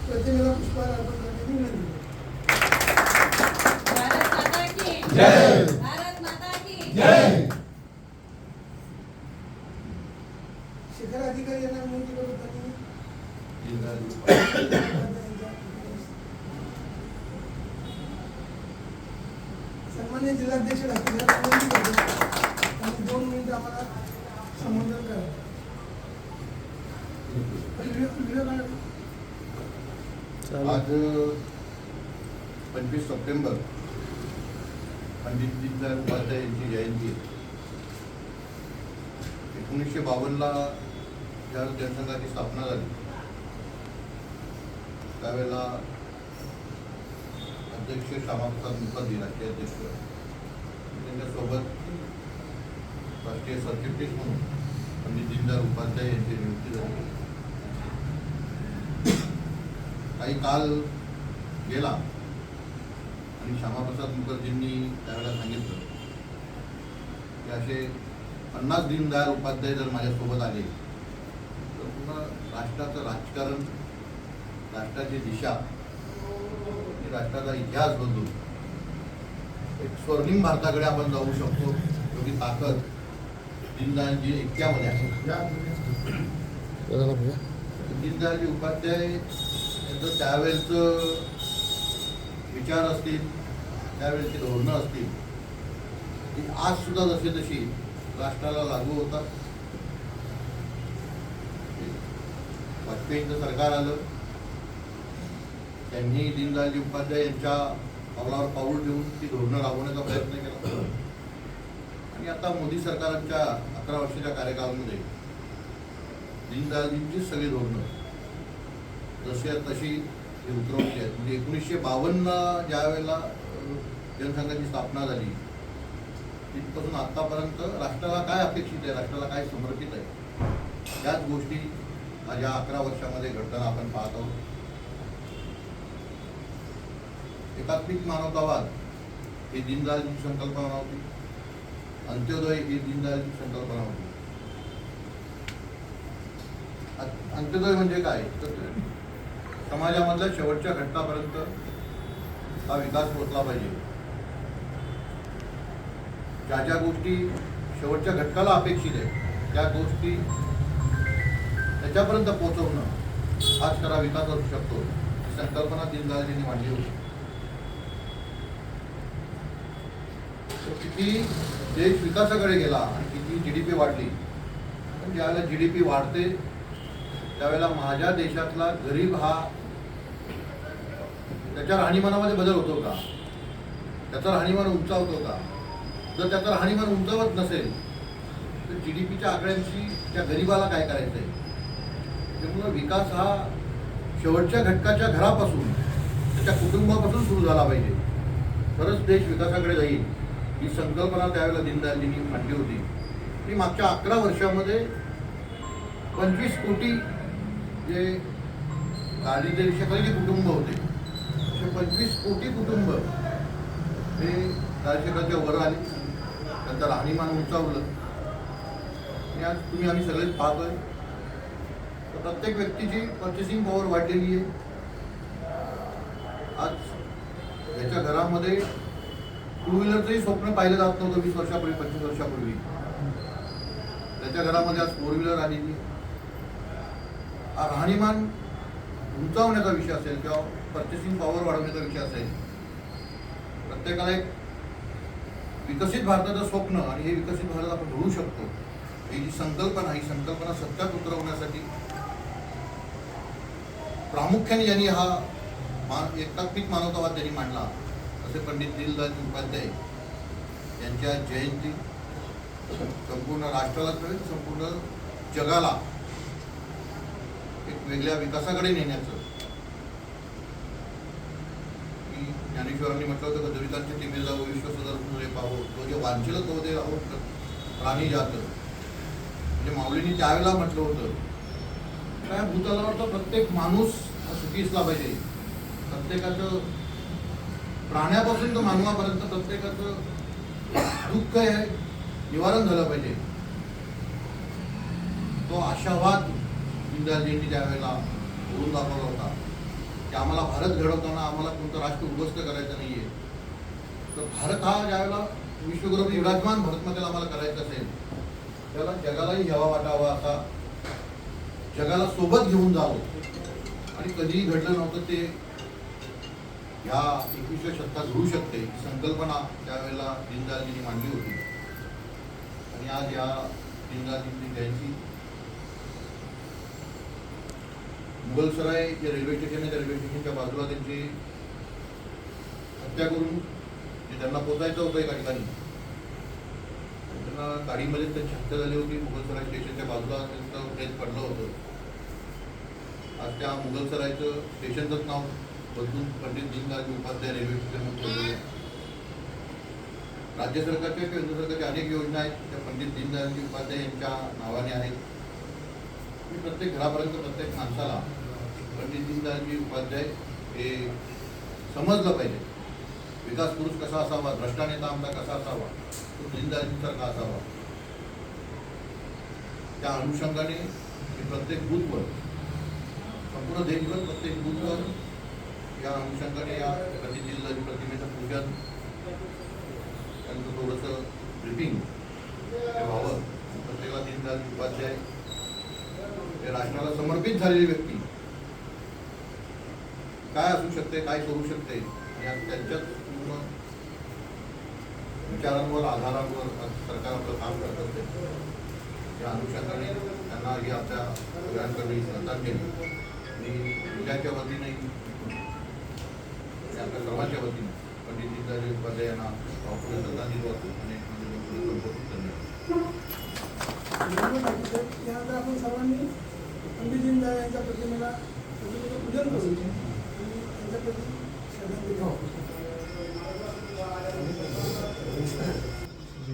प्रतिमेला पुष्पहार अर्पण करण्याची विनंती. भारत माता की जय. भारत माता की जय. शिखर अधिकारी यांना विनंती करू त्यांनी सन्माननीय जिल्हाध्यक्ष डॉक्टर विनंती करतो आणि 2 मिनिट आम्हाला संबोधन करा. आज 25 सप्टेंबर पंडित दीनदयाळ उपाध्याय यांची जयंती आहे. 1952ला ज्या जनसंघाची स्थापना झाली त्यावेळेला अध्यक्ष श्यामाप्रसाद मुखर्जी राष्ट्रीय अध्यक्ष, त्यांच्यासोबत राष्ट्रीय सरचिटणीस म्हणून पंडित दीनदयाळ उपाध्याय यांची नियुक्ती झाली. काही काल गेला आणि श्यामाप्रसाद मुखर्जींनी त्यावेळेला सांगितलं की असे 50 दीनदयाळ उपाध्याय जर माझ्यासोबत आले तर पुन्हा राष्ट्राचं राजकारण, राष्ट्राची दिशा आणि राष्ट्राचा इतिहास बदलून एक स्वर्णिम भारताकडे आपण जाऊ शकतो. एवढी ताकद दीनदयाळजी एकट्यामध्ये आहे. दीनदयाळजी उपाध्याय यांचं त्यावेळेचं विचार असतील, त्यावेळेची धोरणं असतील, ती आज सुद्धा जशी तशी राष्ट्राला लागू होतात. वाजपेयींचं सरकार आलं, त्यांनी दीनदयाळजी उपाध्याय यांच्या पावलावर पाऊल ठेवून ती धोरणं राबवण्याचा प्रयत्न केला. आणि आता मोदी सरकारच्या 11 वर्षाच्या कार्यकाळामध्ये दीनदयाळजींची सगळी धोरणं जशी तशी उतरवली आहेत. म्हणजे 1952 ज्या वेळेला जनसंघाची स्थापना झाली तिथपासून आतापर्यंत राष्ट्राला काय अपेक्षित आहे, राष्ट्राला काय समर्पित आहे, त्याच गोष्टी माझ्या 11 वर्षामध्ये घडताना आपण पाहत आहोत. एकात्मिक मानवतावाद ही दीनदयाळजींची संकल्पना होती. अंत्योदय ही दीनदयाळजींची संकल्पना होती. अंत्योदय म्हणजे काय तर समाजामधल्या शेवटच्या घटकापर्यंत हा विकास पोहोचला पाहिजे. ज्या ज्या गोष्टी शेवटच्या घटकाला अपेक्षित आहे त्या गोष्टी त्याच्यापर्यंत पोहोचवणं हाच खरा विकास असू शकतो. ही संकल्पना दीनदयाळजींनी मांडली होती. किती देश विकासाकडे गेला आणि किती GDP वाढली, पण ज्यावेळेला GDP वाढते त्यावेळेला माझ्या देशातला गरीब हा त्याच्या राहणीमानामध्ये बदल होतो का, त्याचं राहणीमान उंचावतो का? जर त्याचं राहणीमान उंचावत नसेल तर GDPच्या आकड्यांशी त्या गरीबाला काय करायचं आहे? त्यामुळं विकास हा शेवटच्या घटकाच्या घरापासून, त्याच्या कुटुंबापासून सुरू झाला पाहिजे, तरच देश विकासाकडे जाईल. ही संकल्पना त्यावेळेला दीनदयाळजींनी मांडली होती. आणि मागच्या 11 वर्षामध्ये 25 कोटी जे दारिद्र्यरेषेखालील कुटुंब होते, असे 25 कोटी कुटुंब हे दारिद्र्यरेषेखालच्या वर आले, त्यांचं राहणीमान उंचावलं. आणि आज आम्ही सगळेच पाहतोय तर प्रत्येक व्यक्तीची पर्चेसिंग पॉवर वाढलेली आहे. आज याच्या घरामध्ये 2 व्हीलरचंही स्वप्न पाहिलं जात नव्हतं 20 वर्षापूर्वी, 25 वर्षापूर्वी. त्याच्या घरामध्ये आज 4 व्हीलर आलेली. हा राहणीमान उंचावण्याचा विषय असेल किंवा पर्चेसिंग पॉवर वाढवण्याचा विषय असेल, प्रत्येकाला एक विकसित भारताचं स्वप्न आणि हे विकसित भारत आपण घडवू शकतो ही जी संकल्पना, ही संकल्पना सत्यात उतरवण्यासाठी प्रामुख्याने ज्यांनी हा एकात्मिक मानवतावाद त्यांनी मांडला असे पंडित दीनदयाळ उपाध्याय यांच्या जयंती संपूर्ण राष्ट्राला कळेल, संपूर्ण जगाला एक वेगळ्या विकासाकडे नेण्याचं. ज्ञानेश्वरांनी म्हटलं होतं गजविकांचे तिमे जाऊ विश्व सुधार पाहो, तो जे वांछेल तो दे राहो प्राणी जात. म्हणजे माऊलींनी त्यावेळेला म्हटलं होतं काय भूतलावर तर प्रत्येक माणूस हा सुखी असला पाहिजे. प्रत्येकाचं प्राण्यापासून तर मानवापर्यंत प्रत्येकाचं दुःख हे निवारण झालं पाहिजे. तो आशावाद दीनदयाळजींनी त्यावेळेला करून दाखवला होता. की आम्हाला भारत घडवताना आम्हाला कोणतं राष्ट्र उद्ध्वस्त करायचं नाहीये. तर भारत हा ज्यावेळेला विश्वगुरू विराजमान भारतमातेला आम्हाला करायचं असेल त्याला जगालाही घ्यावा वाटावा, असा जगाला सोबत घेऊन जावं. आणि कधीही घडलं नव्हतं ते ह्या 21व्या शतकात घडू शकते ही संकल्पना त्यावेळेला दीनदयालजींनी मांडली होती. आणि आज या दीनदयालजींची जयंती मुघलसराय जे रेल्वे स्टेशन आहे त्या रेल्वे स्टेशनच्या बाजूला त्यांची हत्या करून जे त्यांना पोचायचं होतं एका ठिकाणी त्यांना गाडीमध्ये त्यांची हत्या झाली होती. मुघलसराय स्टेशनच्या बाजूला त्यांचं प्रेत पडलं होतं. आज त्या मुघलसरायचं स्टेशनचंच नाव बदलून पंडित दीनदयाल उपाध्याय रेल्वे स्टेशन म्हणून ठेवलेलं आहे. राज्य सरकारच्या केंद्र सरकारच्या अनेक योजना आहेत त्या पंडित दीनदयालजी उपाध्याय यांच्या नावाने आहेत. मी प्रत्येक घरापर्यंत प्रत्येक माणसाला पंडित दीनदयालजी उपाध्याय हे समजलं पाहिजे. विकास पुरुष कसा असावा, भ्रष्टा नेता आमचा कसा असावा, तो दीनदयालजींसारखा असावा. त्या अनुषंगाने प्रत्येक बूथवर संपूर्ण देशभर प्रत्येक बूथवर या अनुषंगाने या पंडित दीनदयालजी प्रतिमेचं पूजन त्यांचं थोडंसं ब्रिफिंग हे व्हावं. प्रत्येकाला दीनदयालजी उपाध्याय हे राष्ट्राला समर्पित झालेली व्यक्ती काय असू शकते, काय करू शकते या त्यांच्याच पूर्ण विचारांवर आधारांवर सरकार आपलं काम करत असते. या अनुषंगाने त्यांना ही आपल्या सगळ्यांकडे श्रद्धांजली आणि जिल्ह्याच्या वतीने आपल्या सर्वांच्या वतीने पंडित दीनदयाल उपाध्याय यांना आपल्या श्रद्धांजली वाटतो आणि त्यानंतर आपण सर्वांनी पंडित दीनदयाल यांच्या प्रतिमेला पूजन करू आणि त्यांच्या प्रति श्रद्धांजली